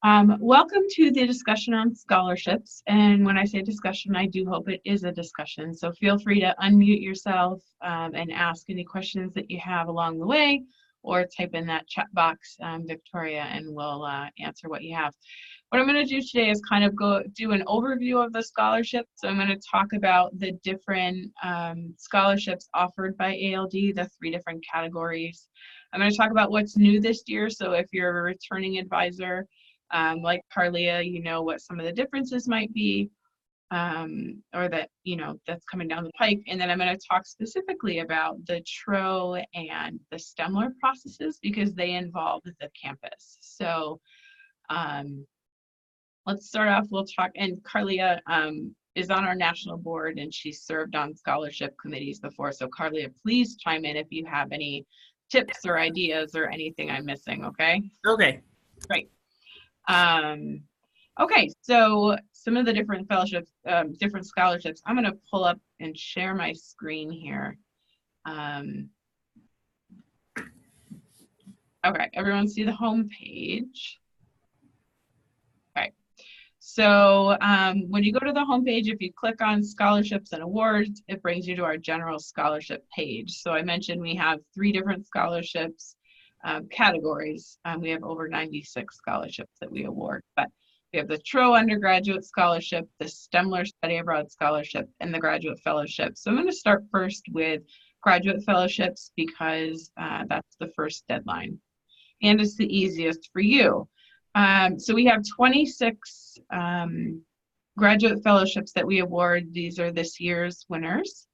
Welcome to the discussion on scholarships. And when I say discussion, I do hope it is a discussion. So feel free to unmute yourself and ask any questions that you have along the way, or type in that chat box, Victoria, and we'll answer what you have. What I'm going to do today is kind of do an overview of the scholarship. So I'm going to talk about the different scholarships offered by ALD, the 3 different categories. I'm going to talk about what's new this year. So if you're a returning advisor, like Carlia, you know what some of the differences might be, or that, that's coming down the pike. And then I'm going to talk specifically about the TRO and the Stemler processes because they involve the campus. So let's start off, we'll talk, and Carlia is on our national board and she's served on scholarship committees before. So Carlia, please chime in if you have any tips or ideas or anything I'm missing, okay? Okay. Great. Okay, so some of the different fellowships, different scholarships, I'm going to pull up and share my screen here. Okay, everyone see the home page? Okay, so when you go to the home page, if you click on scholarships and awards, it brings you to our general scholarship page. So I mentioned we have 3 different scholarships categories. We have over 96 scholarships that we award, but we have the TRO undergraduate scholarship, the Stemler study abroad scholarship, and the graduate fellowship. So I'm going to start first with graduate fellowships because that's the first deadline and it's the easiest for you. So we have 26 graduate fellowships that we award. These are this year's winners.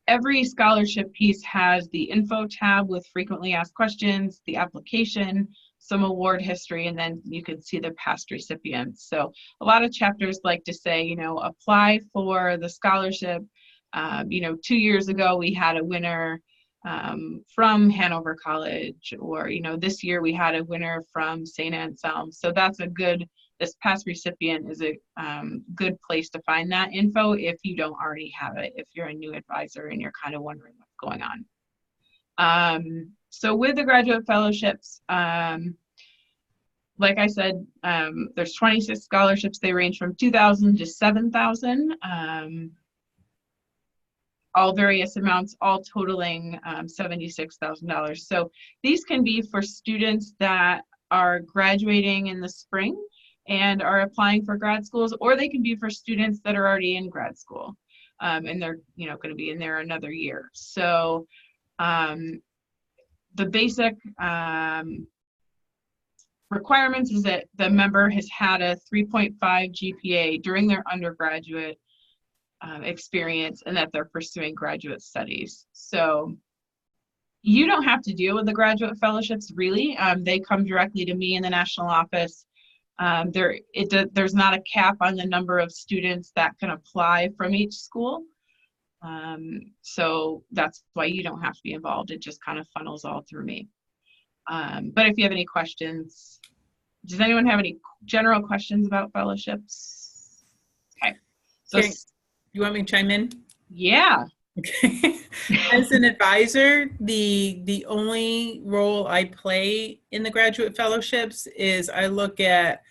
Every scholarship piece has the info tab with frequently asked questions, the application, some award history, and then you can see the past recipients. So a lot of chapters like to say, apply for the scholarship. 2 years ago, we had a winner from Hanover College, or, this year we had a winner from St. Anselm. So that's this past recipient is a good place to find that info if you don't already have it, if you're a new advisor and you're kind of wondering what's going on. So with the graduate fellowships, like I said, there's 26 scholarships. They range from $2,000 to $7,000, all various amounts, all totaling $76,000. So these can be for students that are graduating in the spring and are applying for grad schools, or they can be for students that are already in grad school and they're going to be in there another year. So the basic requirements is that the member has had a 3.5 GPA during their undergraduate experience and that they're pursuing graduate studies. So you don't have to deal with the graduate fellowships really. They come directly to me in the national office. There's not a cap on the number of students that can apply from each school. So that's why you don't have to be involved. It just kind of funnels all through me. But if you have any questions, does anyone have any general questions about fellowships? Okay. So, you want me to chime in? Yeah. Okay. As an advisor, the only role I play in the graduate fellowships is I look at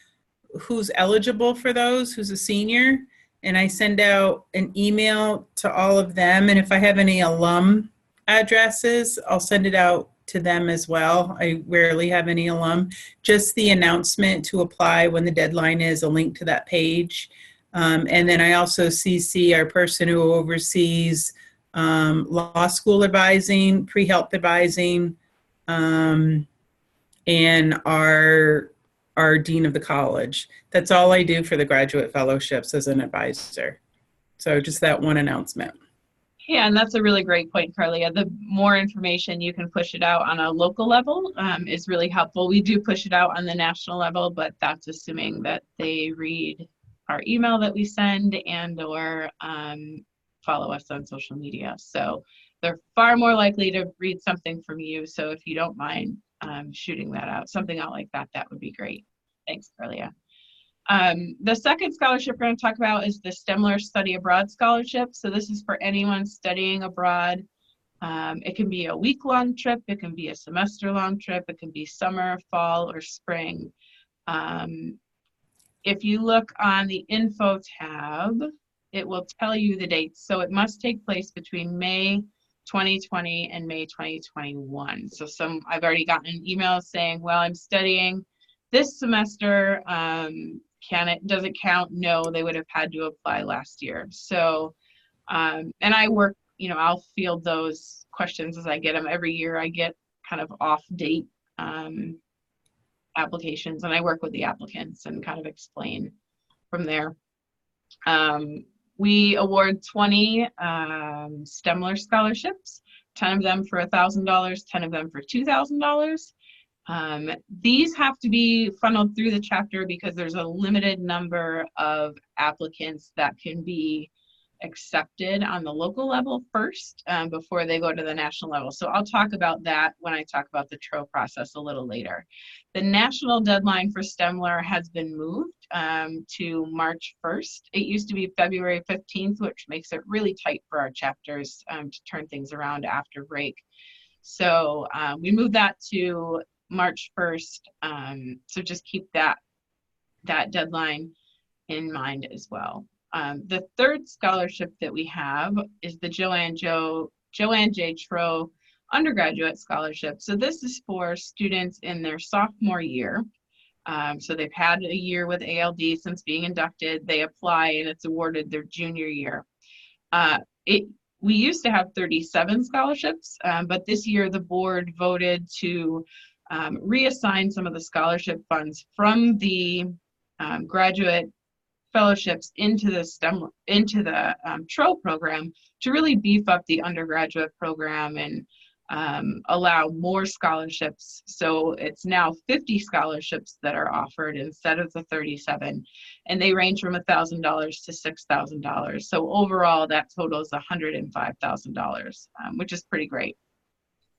who's eligible for those, who's a senior, and I send out an email to all of them. And if I have any alum addresses, I'll send it out to them as well. I rarely have any alum. Just the announcement to apply when the deadline is, a link to that page. And then I also CC our person who oversees law school advising, pre-health advising, and our dean of the college. That's all I do for the graduate fellowships as an advisor. So just that one announcement. Yeah, and that's a really great point, Carlia. The more information you can push it out on a local level is really helpful. We do push it out on the national level, but that's assuming that they read our email that we send and or follow us on social media. So they're far more likely to read something from you. So if you don't mind shooting that out, something out like that, that would be great. Thanks, Carlia. The second scholarship we're going to talk about is the Stemler Study Abroad Scholarship. So this is for anyone studying abroad It can be a week-long trip, it can be a semester-long trip, it can be summer, fall, or spring. If you look on the info tab, it will tell you the dates. So it must take place between May 2020 and May 2021. So I've already gotten emails saying, well, I'm studying this semester. Does it count? No, they would have had to apply last year. So, and I work, I'll field those questions as I get them. Every year I get kind of off date applications, and I work with the applicants and kind of explain from there. We award 20 Stemler Scholarships, 10 of them for $1,000, 10 of them for $2,000. These have to be funneled through the chapter because there's a limited number of applicants that can be accepted on the local level first before they go to the national level. So I'll talk about that when I talk about the TRO process a little later. The national deadline for Stemler has been moved to March 1st. It used to be February 15th, which makes it really tight for our chapters to turn things around after break. So we moved that to March 1st. So just keep that deadline in mind as well. The third scholarship that we have is the Ann JTRO Undergraduate Scholarship. So this is for students in their sophomore year. So they've had a year with ALD since being inducted. They apply and it's awarded their junior year. We used to have 37 scholarships, but this year the board voted to reassign some of the scholarship funds from the graduate fellowships into the TRO program to really beef up the undergraduate program and allow more scholarships. So it's now 50 scholarships that are offered instead of the 37, and they range from $1,000 to $6,000. So overall, that totals $105,000, which is pretty great.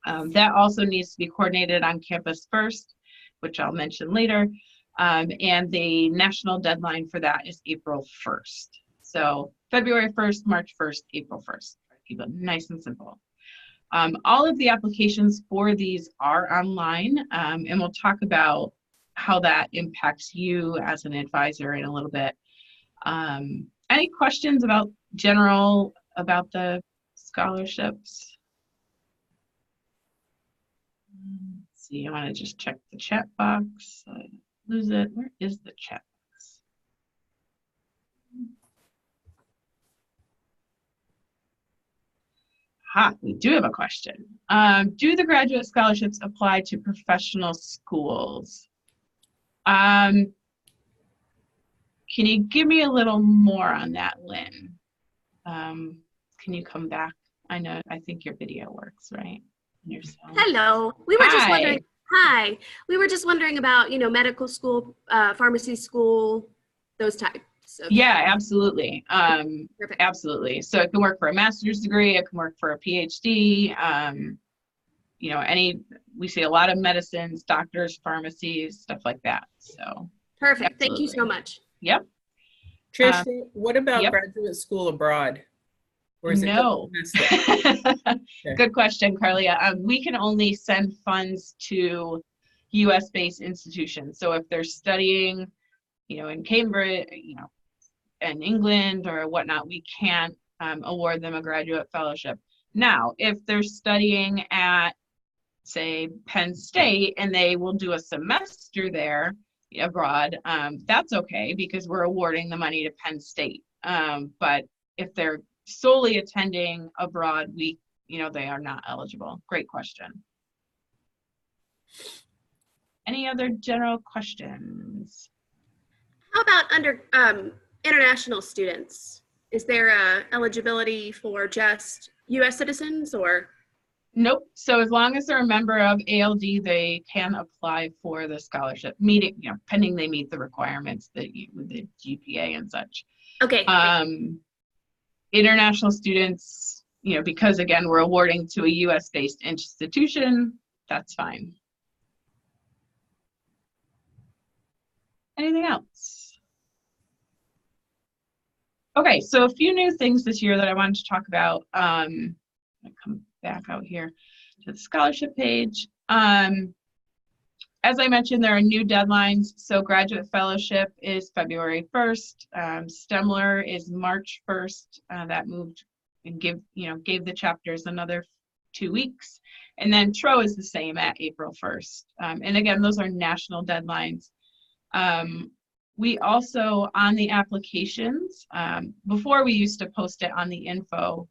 That also needs to be coordinated on campus first, which I'll mention later. And the national deadline for that is April 1st. So February 1st, March 1st, April 1st. Keep it nice and simple. All of the applications for these are online, and we'll talk about how that impacts you as an advisor in a little bit. Any questions about the scholarships? Let's see, I want to just check the chat box. Lose it. Where is the chat box? We do have a question. Do the graduate scholarships apply to professional schools? Can you give me a little more on that, Lynn? Can you come back? I think your video works, right? Hello. We were just wondering. Hi. We were just wondering about, medical school, pharmacy school, those types. Yeah, absolutely. Absolutely. So it can work for a master's degree. It can work for a PhD. We see a lot of medicines, doctors, pharmacies, stuff like that. So perfect. Absolutely. Thank you so much. Yep. Trish, what about graduate school abroad? Or is no. Okay. Good question, Carlia. We can only send funds to U.S.-based institutions. So if they're studying, in Cambridge, in England or whatnot, we can't award them a graduate fellowship. Now, if they're studying at, say, Penn State, and they will do a semester there abroad, that's okay because we're awarding the money to Penn State. But if they're solely attending abroad, they are not eligible. Great question. Any other general questions? How about international students? Is there eligibility for just U.S. citizens or? Nope. So as long as they're a member of ALD, they can apply for the scholarship, pending they meet the requirements with the GPA and such. Okay. International students, because again, we're awarding to a US-based institution, that's fine. Anything else? Okay, so a few new things this year that I wanted to talk about. I'm gonna come back out here to the scholarship page. As I mentioned, there are new deadlines. So graduate fellowship is February 1st. Stemler is March 1st. That moved and gave the chapters another 2 weeks. And then TRO is the same at April 1st. And again, those are national deadlines. We also, on the applications, before we used to post it on the info,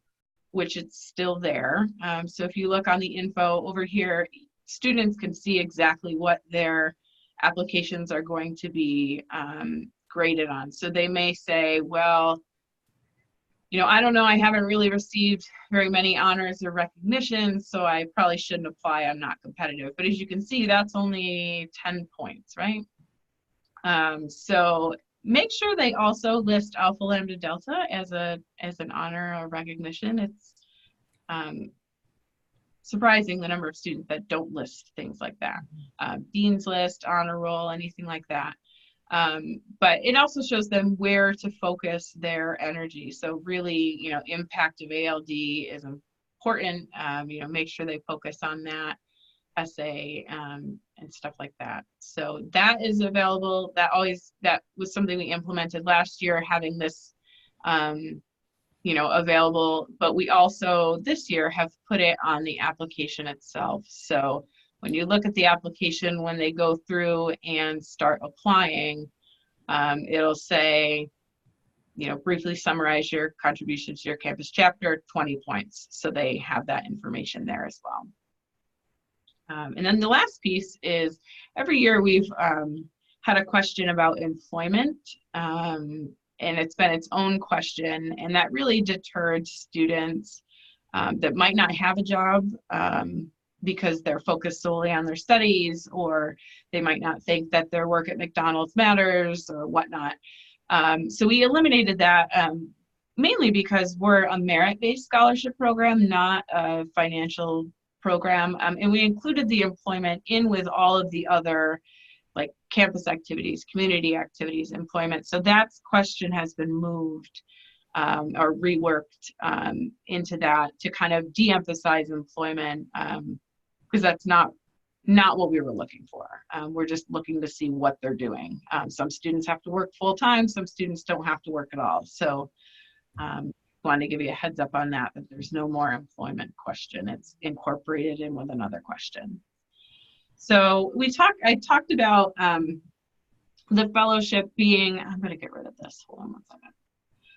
which it's still there. So if you look on the info over here, students can see exactly what their applications are going to be graded on. So they may say, well, I don't know, I haven't really received very many honors or recognitions, so I probably shouldn't apply, I'm not competitive. But as you can see, that's only 10 points, right? So make sure they also list Alpha Lambda Delta as an honor or recognition. It's surprising the number of students that don't list things like that. Dean's List, honor roll, anything like that. But it also shows them where to focus their energy. So really, impact of ALD is important. Make sure they focus on that essay and stuff like that. So that is available. That was something we implemented last year, having this available, but we also this year have put it on the application itself. So when you look at the application, when they go through and start applying, it'll say, briefly summarize your contributions to your campus chapter, 20 points. So they have that information there as well. And then the last piece is every year we've had a question about employment. And it's been its own question, and that really deterred students that might not have a job because they're focused solely on their studies, or they might not think that their work at McDonald's matters or whatnot. So we eliminated that mainly because we're a merit-based scholarship program, not a financial program, and we included the employment in with all of the other like campus activities, community activities, employment. So that question has been moved or reworked into that to kind of de-emphasize employment because that's not what we were looking for. We're just looking to see what they're doing. Some students have to work full time, some students don't have to work at all. So want to give you a heads up on that, but there's no more employment question. It's incorporated in with another question. So I talked about the fellowship being, I'm going to get rid of this, hold on one second.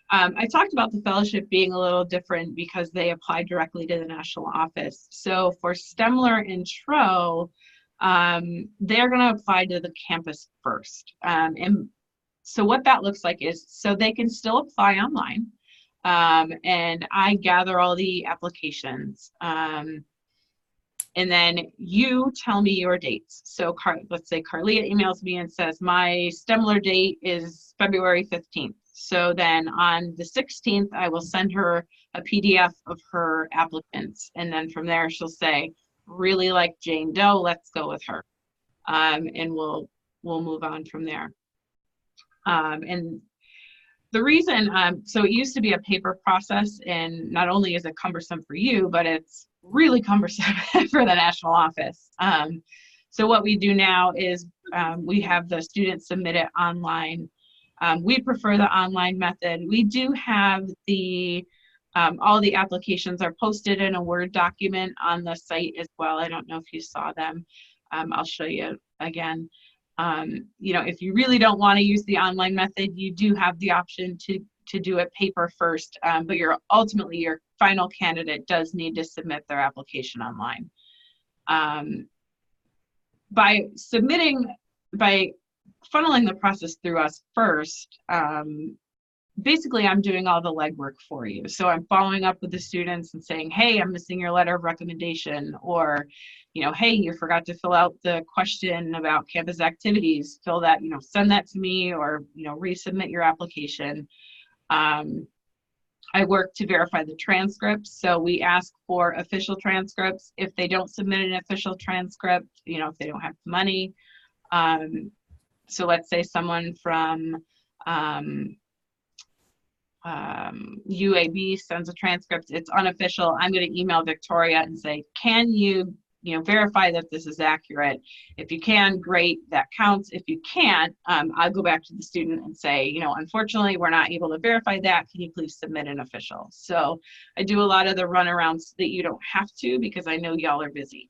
I talked about the fellowship being a little different because they apply directly to the national office. So for Stemler and TRO, they're going to apply to the campus first. And so what that looks like is, so they can still apply online. And I gather all the applications. And then you tell me your dates. So let's say Carlia emails me and says, my Stemler date is February 15th. So then on the 16th, I will send her a PDF of her applicants. And then from there, she'll say, really like Jane Doe, let's go with her. And we'll move on from there. And the reason, so it used to be a paper process, and not only is it cumbersome for you, but it's really cumbersome for the national office. So what we do now is we have the students submit it online. We prefer the online method. We do have all the applications are posted in a Word document on the site as well. I don't know if you saw them. I'll show you again. If you really don't want to use the online method, you do have the option to do it paper first, but ultimately your final candidate does need to submit their application online. By funneling the process through us first, basically I'm doing all the legwork for you. So I'm following up with the students and saying, hey, I'm missing your letter of recommendation, or hey, you forgot to fill out the question about campus activities, fill that, send that to me, or resubmit your application. I work to verify the transcripts. So we ask for official transcripts. If they don't submit an official transcript, if they don't have the money. So let's say someone from, UAB sends a transcript, it's unofficial. I'm going to email Victoria and say, can you, verify that this is accurate? If you can, great, that counts. If you can't, I'll go back to the student and say, unfortunately, we're not able to verify that. Can you please submit an official? So I do a lot of the runarounds so that you don't have to, because I know y'all are busy.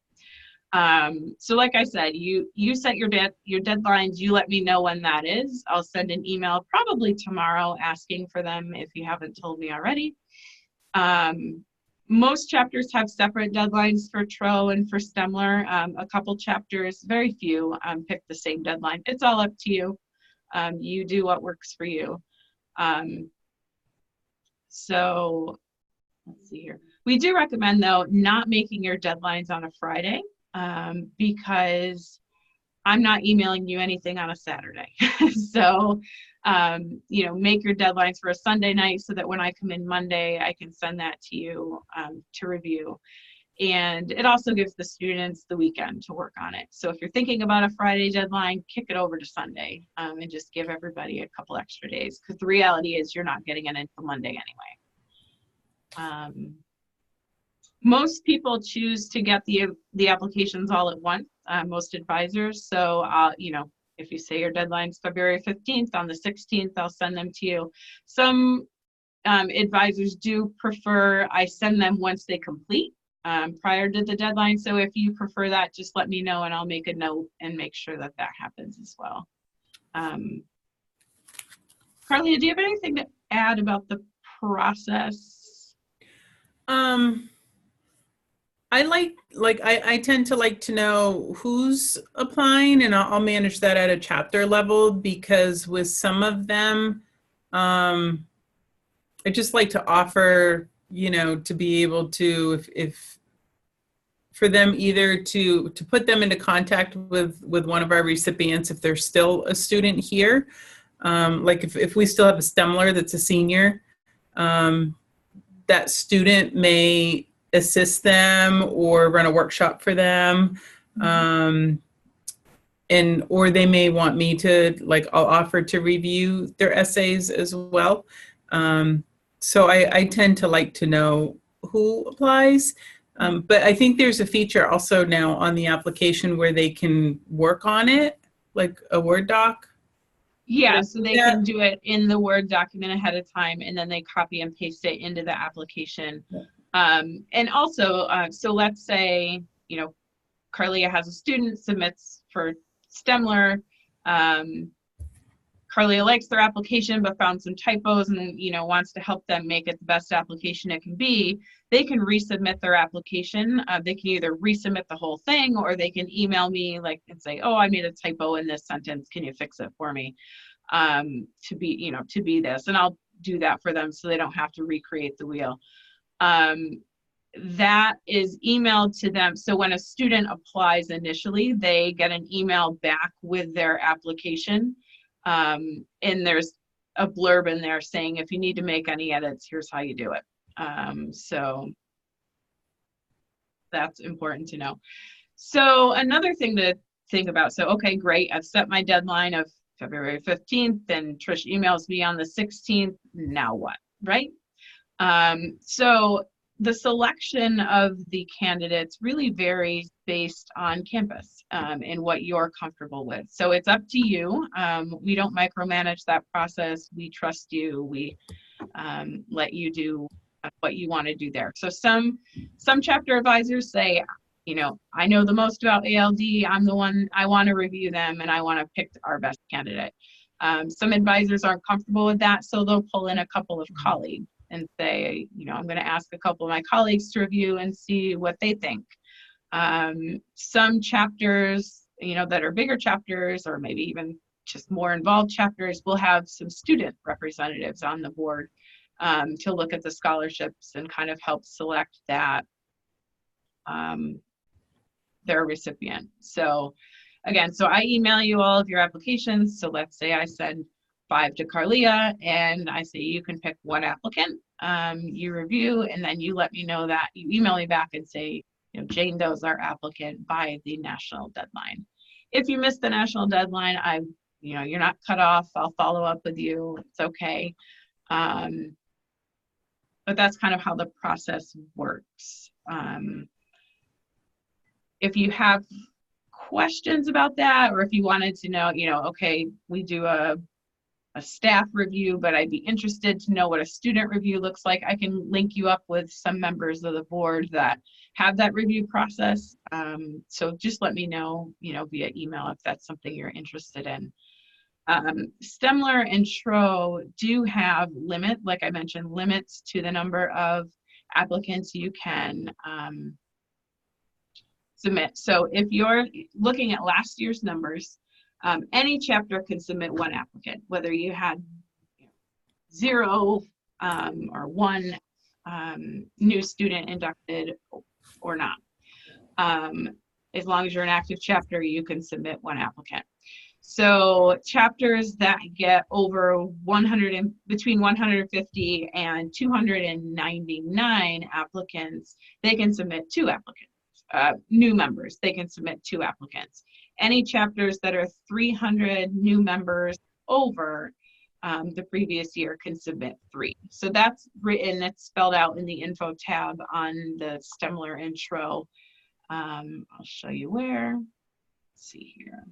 So like I said, you set your deadlines, you let me know when that is. I'll send an email probably tomorrow asking for them if you haven't told me already. Most chapters have separate deadlines for TRO and for Stemler. A couple chapters, very few, pick the same deadline. It's all up to you. You do what works for you. So let's see here. We do recommend, though, not making your deadlines on a Friday. Because I'm not emailing you anything on a Saturday. So, make your deadlines for a Sunday night so that when I come in Monday, I can send that to you to review. And it also gives the students the weekend to work on it. So if you're thinking about a Friday deadline, kick it over to Sunday and just give everybody a couple extra days, because the reality is you're not getting it until Monday anyway. Most people choose to get the applications all at once, most advisors. So, if you say your deadline's February 15th, on the 16th, I'll send them to you. Some advisors do prefer I send them once they complete prior to the deadline. So if you prefer that, just let me know and I'll make a note and make sure that happens as well. Carlia, do you have anything to add about the process? I tend to like to know who's applying, and I'll manage that at a chapter level, because with some of them, I just like to offer, to be able to, if for them either to put them into contact with one of our recipients if they're still a student here. Like if we still have a Stemler that's a senior, that student may assist them or run a workshop for them. Or they may want me to, I'll offer to review their essays as well. So I tend to like to know who applies. But I think there's a feature also now on the application where they can work on it, like a Word doc. Yeah, so they can do it in the Word document ahead of time, and then they copy and paste it into the application. Yeah. And also, so let's say, Carlia has a student, submits for Stemler. Carlia likes their application, but found some typos and, wants to help them make it the best application it can be. They can resubmit their application. They can either resubmit the whole thing, or they can email me and say, oh, I made a typo in this sentence. Can you fix it for me? To be this, and I'll do that for them so they don't have to recreate the wheel. That is emailed to them. So when a student applies initially, they get an email back with their application. And there's a blurb in there saying, if you need to make any edits, here's how you do it. So that's important to know. So another thing to think about. So, okay, great. I've set my deadline of February 15th and Trish emails me on the 16th. Now what, right? So the selection of the candidates really varies based on campus and what you're comfortable with. So it's up to you. We don't micromanage that process. We trust you. We let you do what you want to do there. So some chapter advisors say, I know the most about ALD. I'm the one, I want to review them and I want to pick our best candidate. Some advisors aren't comfortable with that, so they'll pull in a couple of colleagues and say, I'm going to ask a couple of my colleagues to review and see what they think. Some chapters, that are bigger chapters, or maybe even just more involved chapters, will have some student representatives on the board to look at the scholarships and kind of help select that, their recipient. So again, so I email you all of your applications. So let's say I send 5 to Carlia and I say you can pick one applicant, you review, and then you let me know that, you email me back and say, Jane Doe's our applicant by the national deadline. If you miss the national deadline, you're not cut off. I'll follow up with you. It's okay. but that's kind of how the process works. If you have questions about that, or if you wanted to know, okay, we do a staff review, but I'd be interested to know what a student review looks like, I can link you up with some members of the board that have that review process. So just let me know, via email if that's something you're interested in. Stemler and TRO do have like I mentioned, limits to the number of applicants you can submit. So if you're looking at last year's numbers, any chapter can submit one applicant, whether you had 0 or 1 new student inducted or not. As long as you're an active chapter, you can submit 1 applicant. So chapters that get over between 150 and 299 applicants, they can submit 2 applicants. New members, they can submit 2 applicants. Any chapters that are 300 new members over the previous year can submit 3. So that's written, it's spelled out in the info tab on the Stemler and TRO. I'll show you where. Let's see here.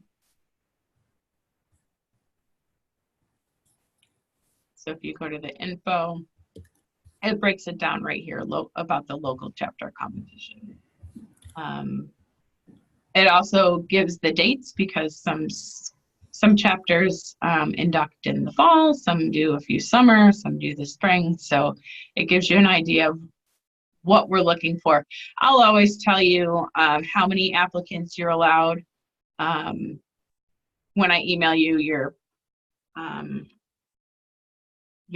So if you go to the info, it breaks it down right here about the local chapter competition. It also gives the dates, because some chapters induct in the fall, some do a few summer, some do the spring. So it gives you an idea of what we're looking for. I'll always tell you how many applicants you're allowed when I email you your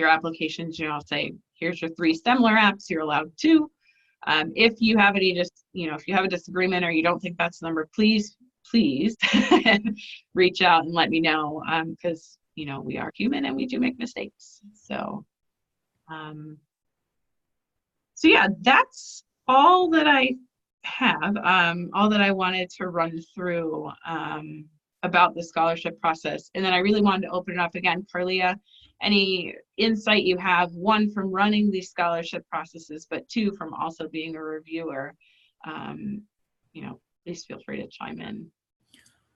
applications. I'll say, here's your 3 Stemler apps, you're allowed 2. If you have any, if you have a disagreement or you don't think that's the number, please reach out and let me know, because we are human and we do make mistakes. So yeah, that's all that I have, all that I wanted to run through about the scholarship process. And then I really wanted to open it up again. Carlia, any insight you have, 1 from running these scholarship processes, but 2 from also being a reviewer, please feel free to chime in.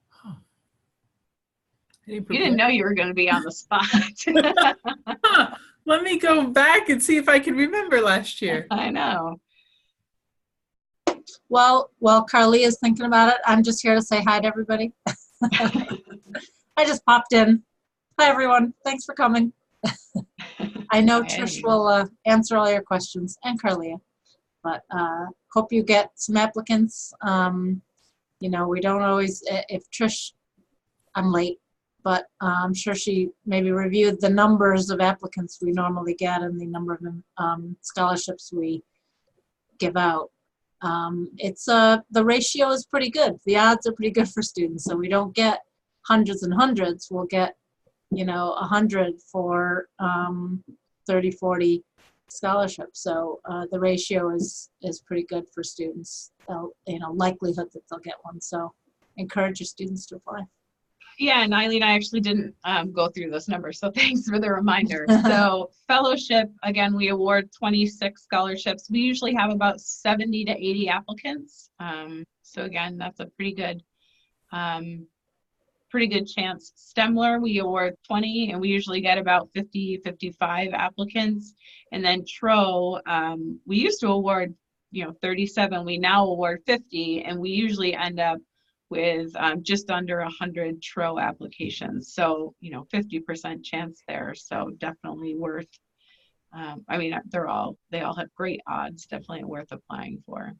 Huh. You didn't know you were going to be on the spot. Huh. Let me go back and see if I can remember last year. I know. Well, Carly is thinking about it. I'm just here to say hi to everybody. I just popped in. Hi, everyone. Thanks for coming. I know Trish will answer all your questions, and Carlia. But hope you get some applicants. We don't always, if Trish, I'm late, but I'm sure she maybe reviewed the numbers of applicants we normally get and the number of scholarships we give out. The ratio is pretty good. The odds are pretty good for students. So we don't get hundreds and hundreds. We'll get, 100 for 30, 40 scholarships. So the ratio is pretty good for students. Likelihood that they'll get one. So encourage your students to apply. Yeah, and Eileen, I actually didn't go through those numbers, so thanks for the reminder. So fellowship, again, we award 26 scholarships. We usually have about 70 to 80 applicants. So again, that's a pretty good chance. Stemler, we award 20, and we usually get about 50, 55 applicants. And then TRO, we used to award 37. We now award 50, and we usually end up with just under 100 TRO applications. So, 50% chance there. So definitely worth, they all have great odds, definitely worth applying for.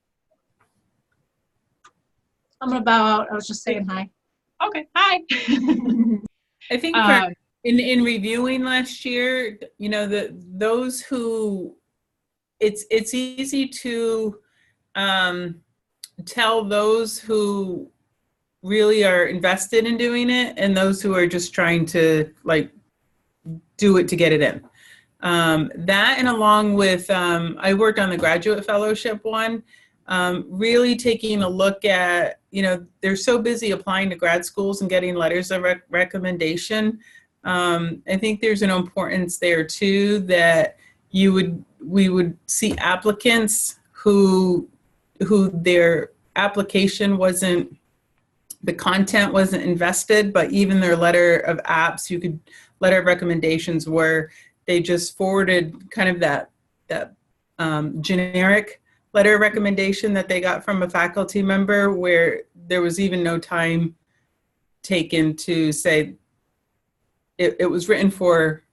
I'm going to bow out. I was just saying hi. Okay, hi. I think in reviewing last year, those who, it's easy to tell those who really are invested in doing it and those who are just trying to do it to get it in. That, and along with, I worked on the graduate fellowship one, really taking a look at, they're so busy applying to grad schools and getting letters of recommendation. I think there's an importance there too, that you we would see applicants who their application wasn't, the content wasn't invested, but even their letter of apps, letter of recommendations where they just forwarded kind of that generic letter of recommendation that they got from a faculty member, where there was even no time taken to say it was written for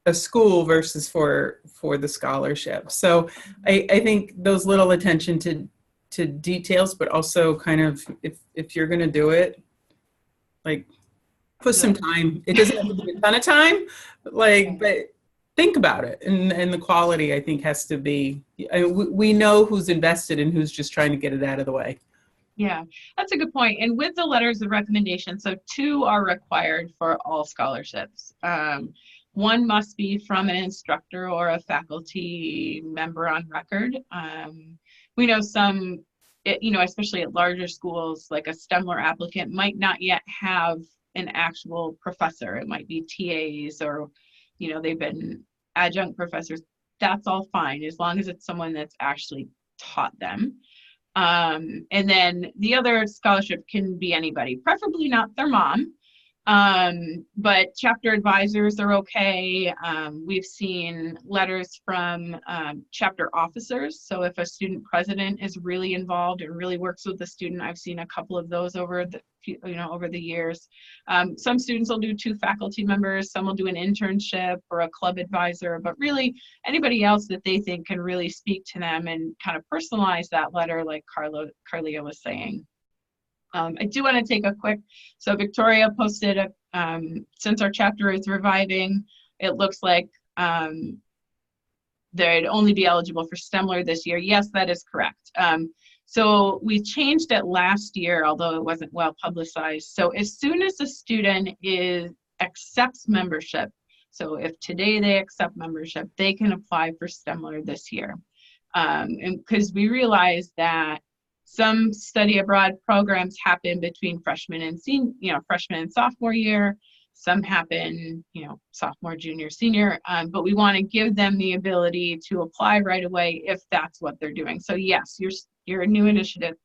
a school versus for the scholarship. So I think those little attention to details, but also kind of if you're going to do it, like put some time. It doesn't have to be a ton of time, but think about it. And the quality, I think, has to be, we know who's invested and who's just trying to get it out of the way. Yeah, that's a good point. And with the letters of recommendation, so 2 are required for all scholarships. One must be from an instructor or a faculty member on record. We know some, especially at larger schools, like a Stemler applicant might not yet have an actual professor. It might be TAs or, they've been adjunct professors. That's all fine as long as it's someone that's actually taught them. And then the other scholarship can be anybody, preferably not their mom. But chapter advisors are okay. We've seen letters from chapter officers. So if a student president is really involved and really works with the student, I've seen a couple of those over the years. Some students will do 2 faculty members, some will do an internship or a club advisor, but really anybody else that they think can really speak to them and kind of personalize that letter, like Carlia was saying. I do want to take a quick, so Victoria posted, since our chapter is reviving, it looks like they'd only be eligible for Stemler this year. Yes, that is correct. So we changed it last year, although it wasn't well publicized. So as soon as a student accepts membership, so if today they accept membership, they can apply for Stemler this year. And because we realized that some study abroad programs happen between freshman and sophomore year. Some happen, sophomore, junior, senior, but we want to give them the ability to apply right away if that's what they're doing. So yes, your new initiates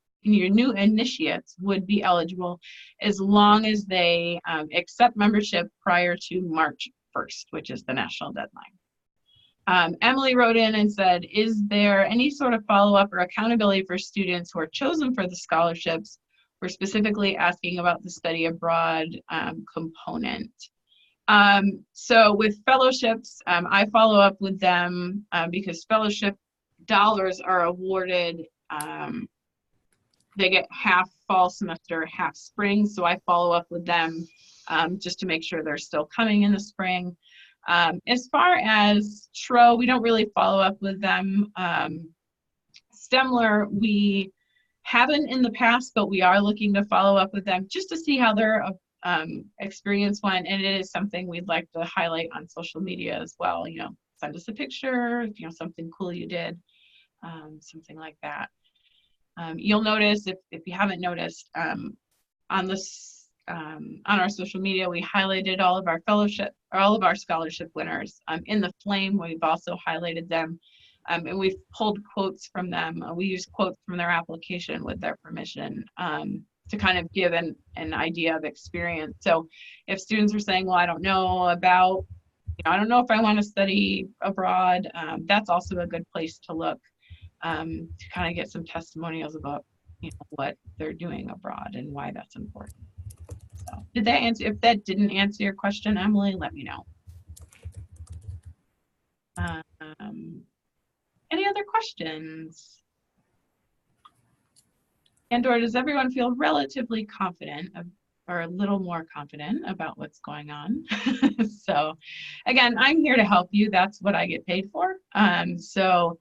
would be eligible as long as they accept membership prior to March 1st, which is the national deadline. Emily wrote in and said, is there any sort of follow-up or accountability for students who are chosen for the scholarships? We're specifically asking about the study abroad component. So with fellowships, I follow up with them because fellowship dollars are awarded. They get half fall semester, half spring. So I follow up with them just to make sure they're still coming in the spring. As far as TRO, we don't really follow up with them. Stemler, we haven't in the past, but we are looking to follow up with them just to see how their experience went. And it is something we'd like to highlight on social media as well. Send us a picture, something cool you did, something like that. You'll notice, if you haven't noticed, on our social media, we highlighted all of our scholarship winners. In the flame, we've also highlighted them, and we've pulled quotes from them. We use quotes from their application with their permission to kind of give an idea of experience. So if students are saying, well, I don't know if I want to study abroad, that's also a good place to look to kind of get some testimonials about what they're doing abroad and why that's important. So did that answer? If that didn't answer your question, Emily, let me know. Any other questions? And/or does everyone feel relatively confident or a little more confident about what's going on? So again, I'm here to help you. That's what I get paid for. So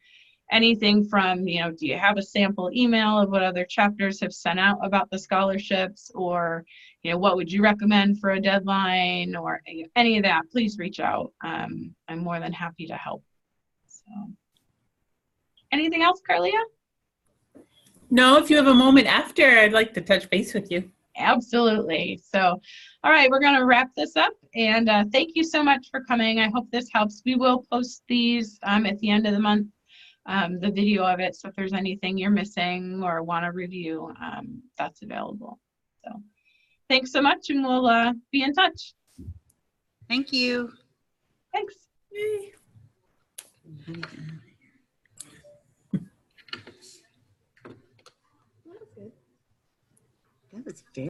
anything from, do you have a sample email of what other chapters have sent out about the scholarships, or, what would you recommend for a deadline, or any of that, please reach out. I'm more than happy to help. So anything else, Carlia? No, if you have a moment after, I'd like to touch base with you. Absolutely. So, all right, we're going to wrap this up. And thank you so much for coming. I hope this helps. We will post these at the end of the month, the video of it. So if there's anything you're missing or want to review, that's available. So thanks so much, and we'll be in touch. Thank you. Thanks. Yay.